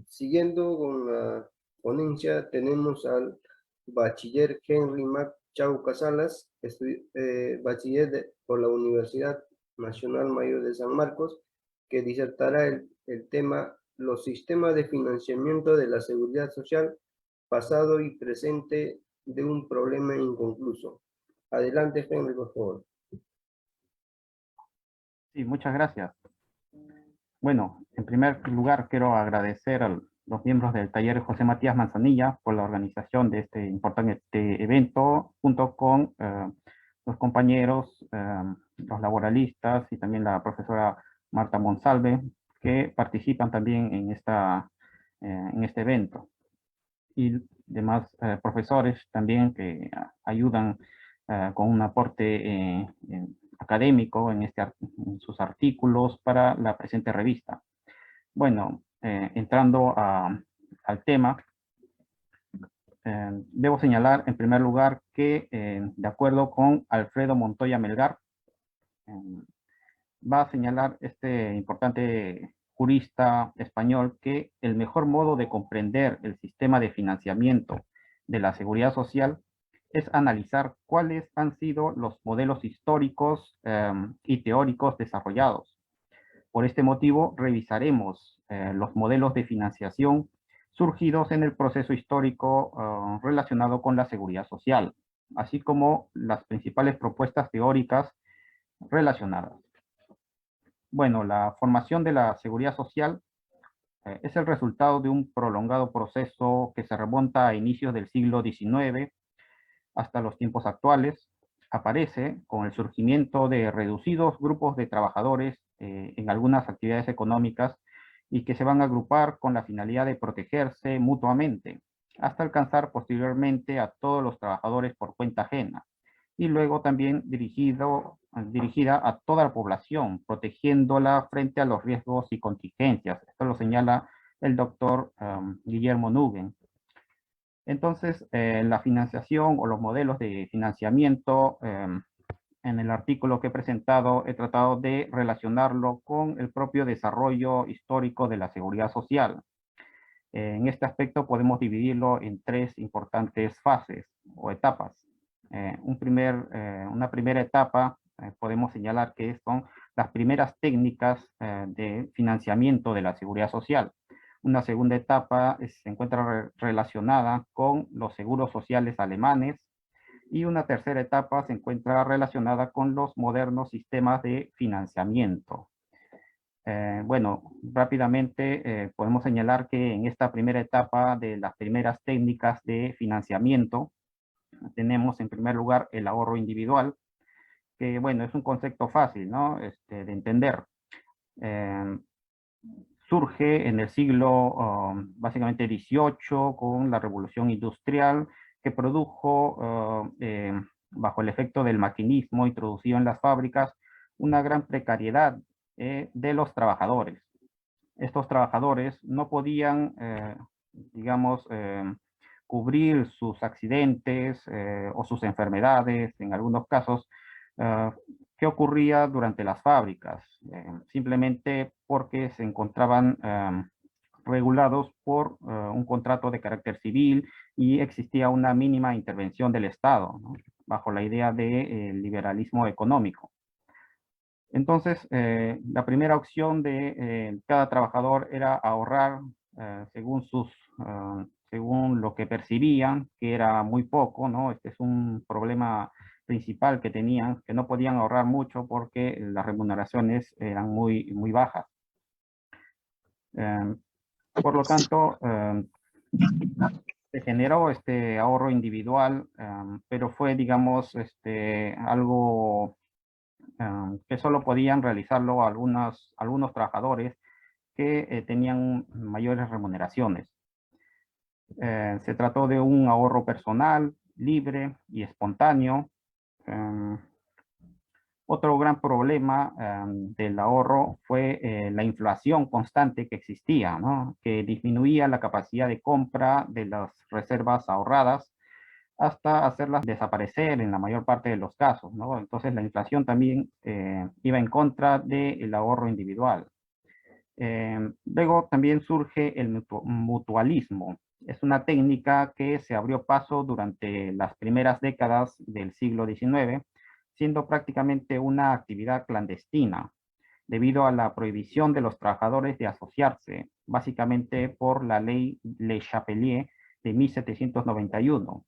Siguiendo con la ponencia, tenemos al bachiller Henry Mac Chauca Salas, bachiller por la Universidad Nacional Mayor de San Marcos, que disertará el tema Los sistemas de financiamiento de la seguridad social, pasado y presente de un problema inconcluso. Adelante, Henry, por favor. Sí, muchas gracias. Bueno, en primer lugar quiero agradecer a los miembros del taller José Matías Manzanilla por la organización de este importante evento, junto con los compañeros, los laboralistas y también la profesora Marta Monsalve, que participan también en este evento. Y demás profesores también que ayudan con un aporte académico en sus artículos para la presente revista. Bueno, entrando al tema, debo señalar en primer lugar que, de acuerdo con Alfredo Montoya Melgar, va a señalar este importante jurista español que el mejor modo de comprender el sistema de financiamiento de la seguridad social es analizar cuáles han sido los modelos históricos y teóricos desarrollados. Por este motivo, revisaremos los modelos de financiación surgidos en el proceso histórico relacionado con la seguridad social, así como las principales propuestas teóricas relacionadas. Bueno, la formación de la seguridad social es el resultado de un prolongado proceso que se remonta a inicios del siglo XIX hasta los tiempos actuales. Aparece con el surgimiento de reducidos grupos de trabajadores en algunas actividades económicas y que se van a agrupar con la finalidad de protegerse mutuamente, hasta alcanzar posteriormente a todos los trabajadores por cuenta ajena, y luego también dirigida a toda la población, protegiéndola frente a los riesgos y contingencias. Esto lo señala el doctor Guillermo Nugent. Entonces, la financiación o los modelos de financiamiento, en el artículo que he presentado, he tratado de relacionarlo con el propio desarrollo histórico de la seguridad social. En este aspecto podemos dividirlo en tres importantes fases o etapas. Una primera etapa podemos señalar que son las primeras técnicas de financiamiento de la seguridad social. Una segunda etapa se encuentra relacionada con los seguros sociales alemanes, y una tercera etapa se encuentra relacionada con los modernos sistemas de financiamiento. Bueno, rápidamente podemos señalar que en esta primera etapa de las primeras técnicas de financiamiento tenemos en primer lugar el ahorro individual, que bueno, es un concepto fácil, ¿no? De entender. Eh, Surge en el siglo básicamente XVIII con la revolución industrial que produjo, bajo el efecto del maquinismo introducido en las fábricas, una gran precariedad de los trabajadores. Estos trabajadores no podían, digamos, cubrir sus accidentes o sus enfermedades, en algunos casos. ¿Qué ocurría durante las fábricas? Simplemente porque se encontraban regulados por un contrato de carácter civil y existía una mínima intervención del Estado, ¿no? Bajo la idea de liberalismo económico. Entonces, la primera opción de cada trabajador era ahorrar según lo que percibían, que era muy poco, ¿no? Este es un problema principal que tenían, que no podían ahorrar mucho porque las remuneraciones eran muy bajas. Por lo tanto, se generó este ahorro individual, pero fue, digamos, algo que solo podían realizarlo algunos trabajadores que tenían mayores remuneraciones. Se trató de un ahorro personal, libre y espontáneo. Otro gran problema del ahorro fue la inflación constante que existía, ¿no? Que disminuía la capacidad de compra de las reservas ahorradas hasta hacerlas desaparecer en la mayor parte de los casos, ¿no? Entonces la inflación también iba en contra del ahorro individual. Luego también surge el mutualismo. Es una técnica que se abrió paso durante las primeras décadas del siglo XIX, siendo prácticamente una actividad clandestina, debido a la prohibición de los trabajadores de asociarse, básicamente por la ley Le Chapelier de 1791,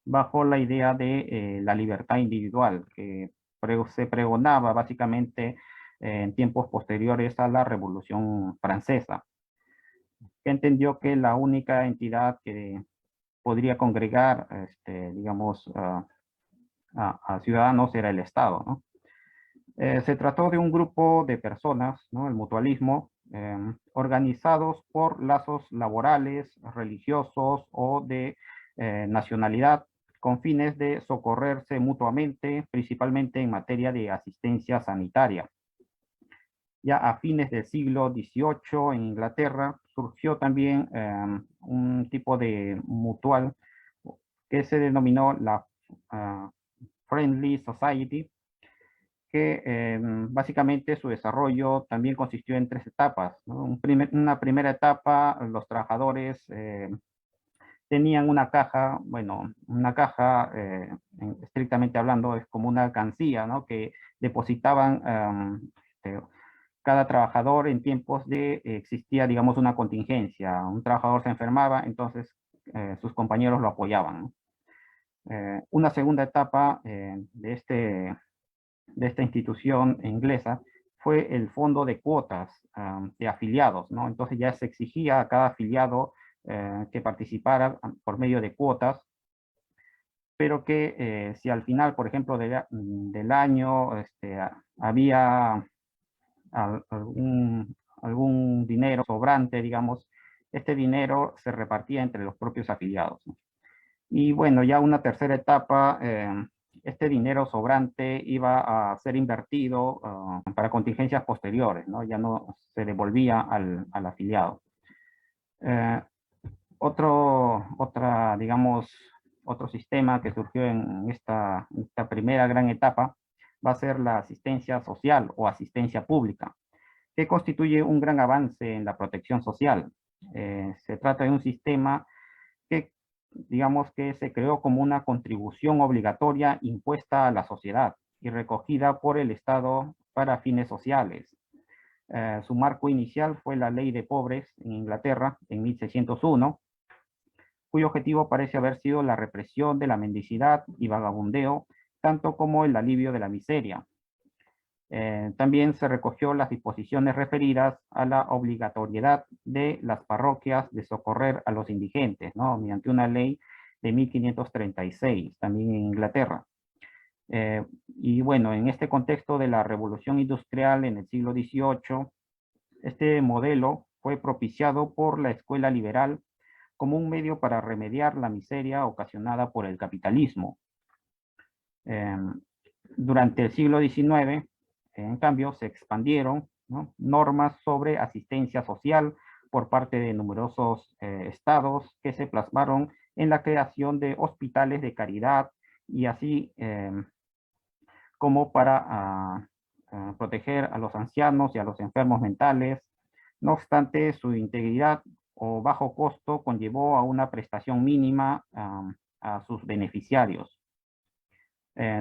bajo la idea de la libertad individual, que se pregonaba básicamente en tiempos posteriores a la Revolución Francesa, que entendió que la única entidad que podría congregar, digamos, a ciudadanos era el Estado, ¿no? Se trató de un grupo de personas, ¿no? El mutualismo, organizados por lazos laborales, religiosos o de nacionalidad, con fines de socorrerse mutuamente, principalmente en materia de asistencia sanitaria. Ya a fines del siglo XVIII en Inglaterra surgió también un tipo de mutual que se denominó la Friendly Society, que básicamente su desarrollo también consistió en tres etapas, ¿no? Una primera etapa, los trabajadores tenían una caja, bueno, una caja, estrictamente hablando, es como una alcancía, ¿no? Que depositaban cada trabajador en tiempos de, existía, digamos, una contingencia. Un trabajador se enfermaba, entonces sus compañeros lo apoyaban, ¿no? Una segunda etapa de esta institución inglesa fue el fondo de cuotas de afiliados, ¿no? Entonces ya se exigía a cada afiliado que participara por medio de cuotas, pero que si al final, por ejemplo, del año había algún dinero sobrante, digamos, este dinero se repartía entre los propios afiliados, ¿no? Y bueno, ya una tercera etapa, este dinero sobrante iba a ser invertido para contingencias posteriores, ¿no? Ya no se devolvía al afiliado. Eh, digamos, otro sistema que surgió en esta primera gran etapa va a ser la asistencia social o asistencia pública, que constituye un gran avance en la protección social. Se trata de un sistema que, digamos, que se creó como una contribución obligatoria impuesta a la sociedad y recogida por el Estado para fines sociales. Su marco inicial fue la Ley de Pobres en Inglaterra en 1601, cuyo objetivo parece haber sido la represión de la mendicidad y vagabundeo, tanto como el alivio de la miseria. También se recogió las disposiciones referidas a la obligatoriedad de las parroquias de socorrer a los indigentes, ¿no? Mediante una ley de 1536, también en Inglaterra. Y bueno, en este contexto de la revolución industrial en el siglo XVIII, este modelo fue propiciado por la escuela liberal como un medio para remediar la miseria ocasionada por el capitalismo. Durante el siglo XIX, en cambio, se expandieron, ¿no?, normas sobre asistencia social por parte de numerosos estados que se plasmaron en la creación de hospitales de caridad y así como para proteger a los ancianos y a los enfermos mentales. No obstante, su integridad o bajo costo conllevó a una prestación mínima a sus beneficiarios.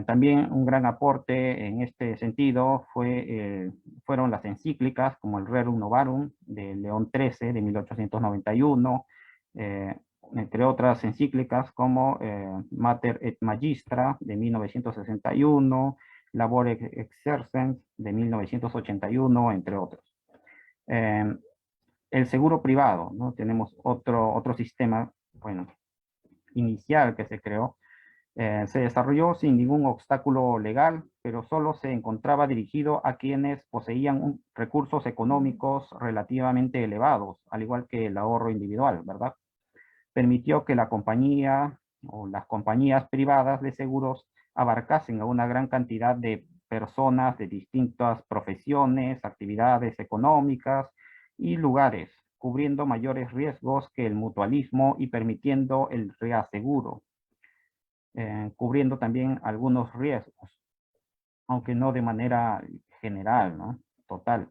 También un gran aporte en este sentido fueron las encíclicas como el Rerum Novarum de León XIII de 1891, entre otras encíclicas como Mater et Magistra de 1961, Labor Exercens de 1981, entre otros. El seguro privado, ¿no? Tenemos otro sistema, bueno, inicial que se creó. Se desarrolló sin ningún obstáculo legal, pero solo se encontraba dirigido a quienes poseían recursos económicos relativamente elevados, al igual que el ahorro individual, ¿verdad? Permitió que la compañía o las compañías privadas de seguros abarcasen a una gran cantidad de personas de distintas profesiones, actividades económicas y lugares, cubriendo mayores riesgos que el mutualismo y permitiendo el reaseguro, cubriendo también algunos riesgos, aunque no de manera general, ¿no? Total.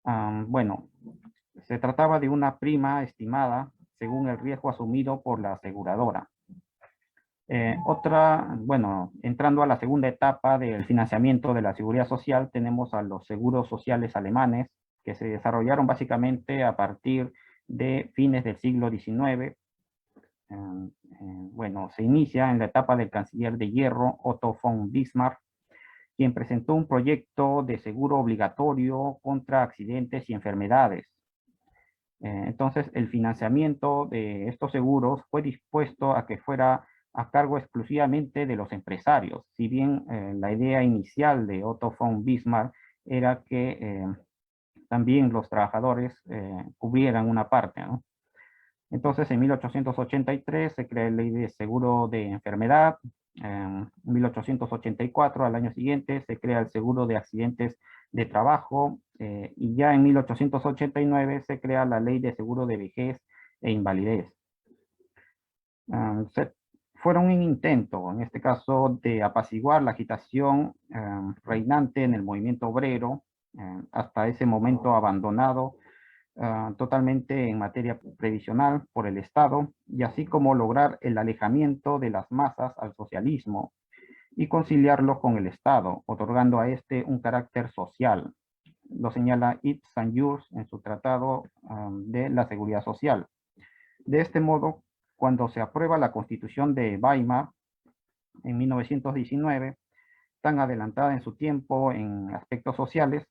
Bueno, se trataba de una prima estimada según el riesgo asumido por la aseguradora. Bueno, entrando a la segunda etapa del financiamiento de la seguridad social, tenemos a los seguros sociales alemanes, que se desarrollaron básicamente a partir de fines del siglo XIX. Bueno, se inicia en la etapa del canciller de hierro, Otto von Bismarck, quien presentó un proyecto de seguro obligatorio contra accidentes y enfermedades. Entonces, el financiamiento de estos seguros fue dispuesto a que fuera a cargo exclusivamente de los empresarios, si bien la idea inicial de Otto von Bismarck era que también los trabajadores cubrieran una parte, ¿no? Entonces, en 1883 se crea la ley de seguro de enfermedad. En 1884, al año siguiente, se crea el seguro de accidentes de trabajo. Y ya en 1889 se crea la ley de seguro de vejez e invalidez. Fueron un intento, en este caso, de apaciguar la agitación reinante en el movimiento obrero, hasta ese momento abandonado totalmente en materia previsional por el Estado, y así como lograr el alejamiento de las masas al socialismo y conciliarlo con el Estado, otorgando a este un carácter social. Lo señala Yves Saint-Just en su tratado de la seguridad social. De este modo, cuando se aprueba la Constitución de Weimar en 1919, tan adelantada en su tiempo en aspectos sociales,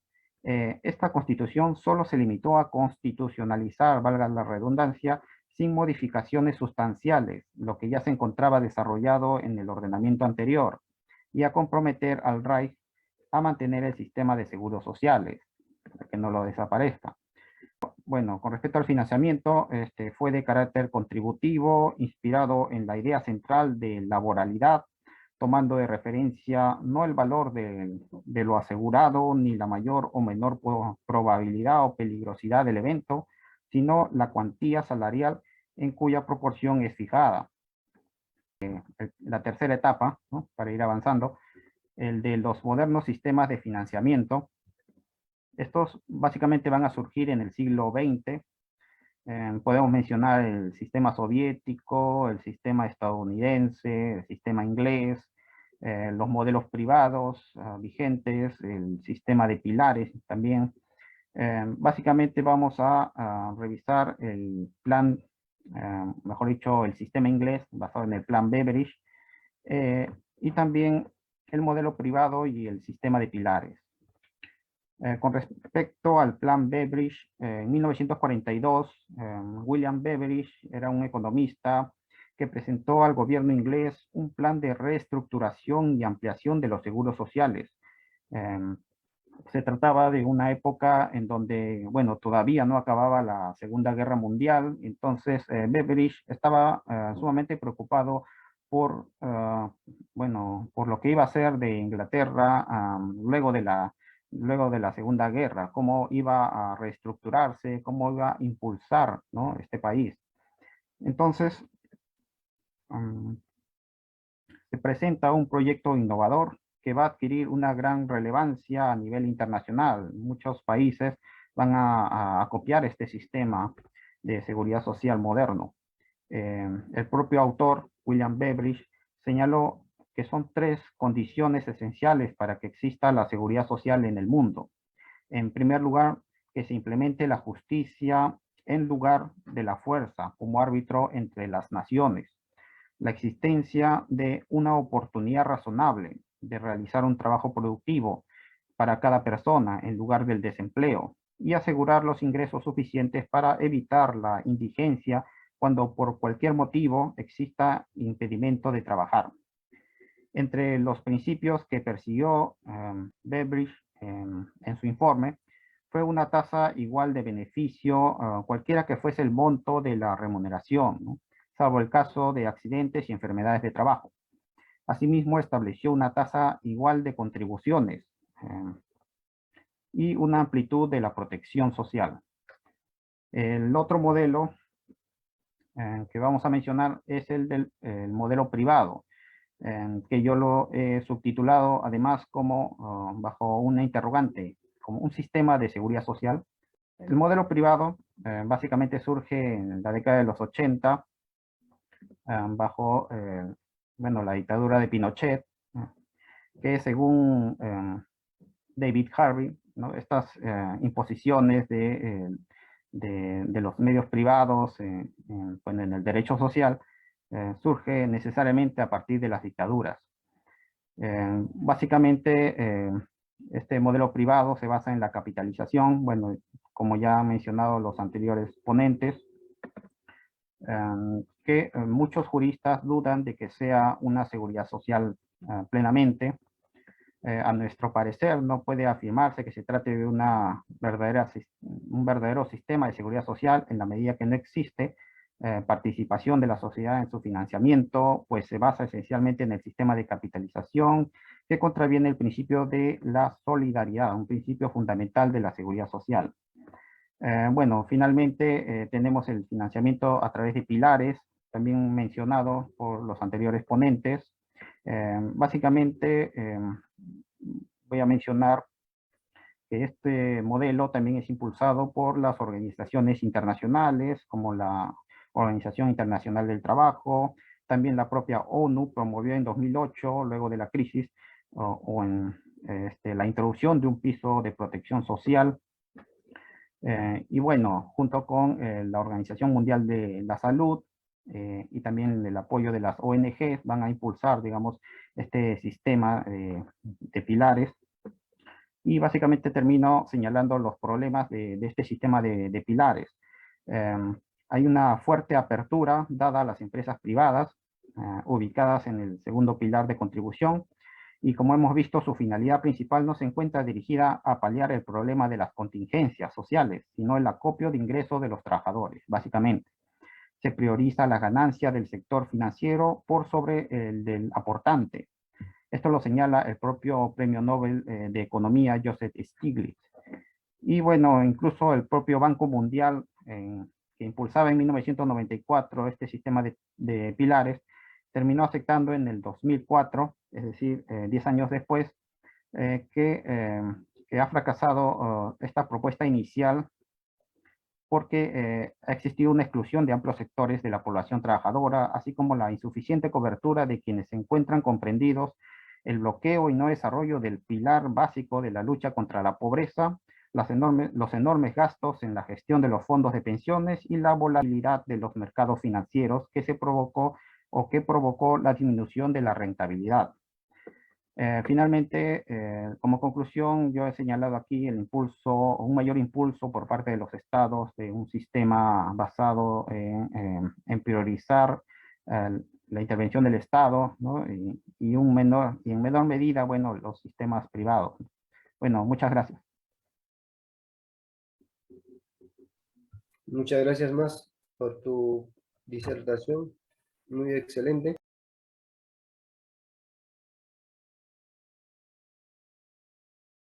esta constitución solo se limitó a constitucionalizar, valga la redundancia, sin modificaciones sustanciales, lo que ya se encontraba desarrollado en el ordenamiento anterior, y a comprometer al Reich a mantener el sistema de seguros sociales, para que no lo desaparezca. Bueno, con respecto al financiamiento, fue de carácter contributivo, inspirado en la idea central de laboralidad, tomando de referencia no el valor de lo asegurado, ni la mayor o menor probabilidad o peligrosidad del evento, sino la cuantía salarial en cuya proporción es fijada. La tercera etapa, ¿no?, para ir avanzando, el de los modernos sistemas de financiamiento. Estos básicamente van a surgir en el siglo XX. Podemos mencionar el sistema soviético, el sistema estadounidense, el sistema inglés, los modelos privados vigentes, el sistema de pilares también. Básicamente vamos a revisar el plan, mejor dicho, el sistema inglés basado en el plan Beveridge, y también el modelo privado y el sistema de pilares. Con respecto al plan Beveridge, en 1942, William Beveridge era un economista que presentó al gobierno inglés un plan de reestructuración y ampliación de los seguros sociales. Se trataba de una época en donde, bueno, todavía no acababa la Segunda Guerra Mundial, entonces Beveridge estaba sumamente preocupado por, bueno, por lo que iba a ser de Inglaterra luego de la Segunda Guerra, cómo iba a reestructurarse, cómo iba a impulsar, ¿no?, este país. Entonces, se presenta un proyecto innovador que va a adquirir una gran relevancia a nivel internacional. Muchos países van a copiar este sistema de seguridad social moderno. El propio autor, William Beveridge, señaló que son 3 condiciones esenciales para que exista la seguridad social en el mundo. En primer lugar, que se implemente la justicia en lugar de la fuerza como árbitro entre las naciones. La existencia de una oportunidad razonable de realizar un trabajo productivo para cada persona en lugar del desempleo, y asegurar los ingresos suficientes para evitar la indigencia cuando por cualquier motivo exista impedimento de trabajar. Entre los principios que persiguió Beveridge en su informe fue una tasa igual de beneficio, cualquiera que fuese el monto de la remuneración, ¿no?, salvo el caso de accidentes y enfermedades de trabajo. Asimismo, estableció una tasa igual de contribuciones y una amplitud de la protección social. El otro modelo que vamos a mencionar es el del modelo privado, que yo lo he subtitulado además como bajo una interrogante, como un sistema de seguridad social El modelo privado básicamente surge en la década de los 80 bajo bueno, la dictadura de Pinochet, que según David Harvey, ¿no? Estas imposiciones de los medios privados bueno, en el derecho social surge necesariamente a partir de las dictaduras. Básicamente, este modelo privado se basa en la capitalización, bueno, como ya han mencionado los anteriores ponentes, que muchos juristas dudan de que sea una seguridad social plenamente. A nuestro parecer, no puede afirmarse que se trate de un verdadero sistema de seguridad social en la medida que no existe participación de la sociedad en su financiamiento, pues se basa esencialmente en el sistema de capitalización que contraviene el principio de la solidaridad, un principio fundamental de la seguridad social. Bueno, finalmente tenemos el financiamiento a través de pilares, también mencionado por los anteriores ponentes. Básicamente, voy a mencionar que este modelo también es impulsado por las organizaciones internacionales, como la Organización Internacional del Trabajo, también la propia ONU promovió en 2008, luego de la crisis, o en la introducción de un piso de protección social. Y bueno, junto con la Organización Mundial de la Salud y también el apoyo de las ONGs, van a impulsar, digamos, este sistema de pilares. Y básicamente termino señalando los problemas de este sistema de pilares. Hay una fuerte apertura dada a las empresas privadas ubicadas en el segundo pilar de contribución, y como hemos visto, su finalidad principal no se encuentra dirigida a paliar el problema de las contingencias sociales, sino el acopio de ingresos de los trabajadores, básicamente. Se prioriza la ganancia del sector financiero por sobre el del aportante. Esto lo señala el propio Premio Nobel de Economía, Joseph Stiglitz. Y bueno, incluso el propio Banco Mundial, que impulsaba en 1994 este sistema de pilares, terminó aceptando en el 2004, es decir, 10 años después, que ha fracasado esta propuesta inicial porque ha existido una exclusión de amplios sectores de la población trabajadora, así como la insuficiente cobertura de quienes se encuentran comprendidos, el bloqueo y no desarrollo del pilar básico de la lucha contra la pobreza, los enormes gastos en la gestión de los fondos de pensiones y la volatilidad de los mercados financieros que provocó la disminución de la rentabilidad. Finalmente, como conclusión, yo he señalado aquí un mayor impulso por parte de los estados de un sistema basado en priorizar la intervención del Estado, ¿no? y en menor medida, bueno, los sistemas privados. Bueno, muchas gracias. Muchas gracias más por tu disertación, muy excelente.